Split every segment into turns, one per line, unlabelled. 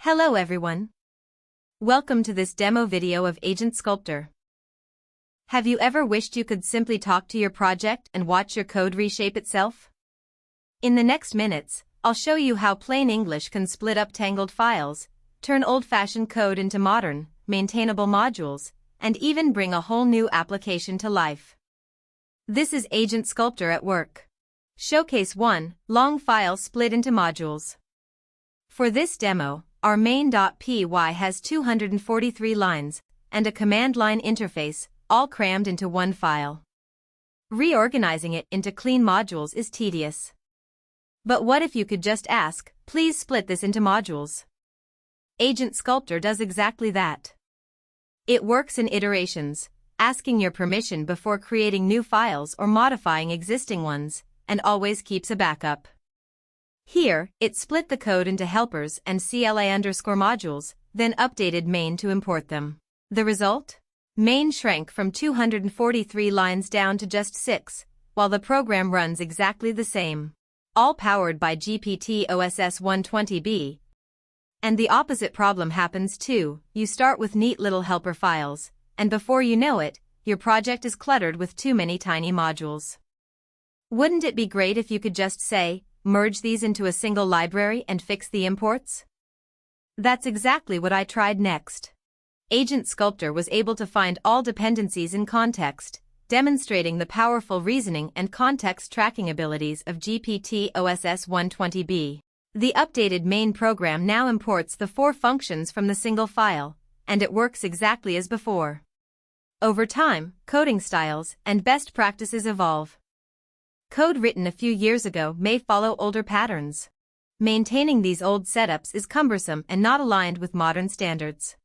Hello everyone. Welcome to this demo video of AgentSculptor. Have you ever wished you could simply talk to your project and watch your code reshape itself? In the next minutes, I'll show you how plain English can split up tangled files, turn old-fashioned code into modern, maintainable modules, and even bring a whole new application to life. This is AgentSculptor at work. Showcase 1, long file split into modules. For this demo, our main.py has 243 lines, and a command line interface, all crammed into one file. Reorganizing it into clean modules is tedious. But what if you could just ask, please split this into modules? AgentSculptor does exactly that. It works in iterations, asking your permission before creating new files or modifying existing ones, and always keeps a backup. Here, it split the code into helpers and CLA_modules, then updated main to import them. The result? Main shrank from 243 lines down to just 6, while the program runs exactly the same. All powered by GPT-OSS 120b. And the opposite problem happens too. You start with neat little helper files, and before you know it, your project is cluttered with too many tiny modules. Wouldn't it be great if you could just say, merge these into a single library and fix the imports? That's exactly what I tried next. AgentSculptor was able to find all dependencies in context, demonstrating the powerful reasoning and context tracking abilities of GPT-OSS 120b. The updated main program now imports the 4 functions from the single file, and it works exactly as before. Over time, coding styles and best practices evolve. Code written a few years ago may follow older patterns. Maintaining these old setups is cumbersome and not aligned with modern standards.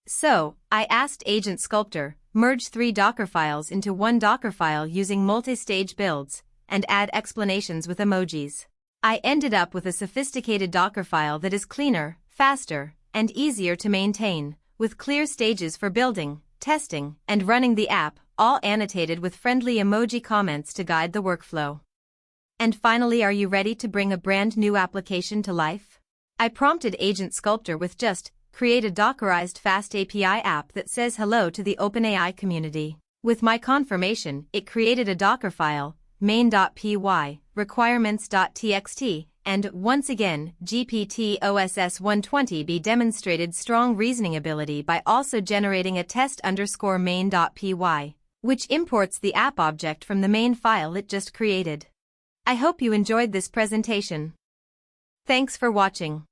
So, I asked AgentSculptor, merge 3 Dockerfiles into one Dockerfile using multi-stage builds, and add explanations with emojis. I ended up with a sophisticated Dockerfile that is cleaner, faster, and easier to maintain, with clear stages for building, testing, and running the app, all annotated with friendly emoji comments to guide the workflow. And finally, are you ready to bring a brand new application to life? I prompted AgentSculptor with just, create a Dockerized fast API app that says hello to the OpenAI community. With my confirmation, it created a Dockerfile, main.py, requirements.txt, and, once again, GPT-OSS 120b demonstrated strong reasoning ability by also generating a test_main.py, which imports the app object from the main file it just created. I hope you enjoyed this presentation. Thanks for watching.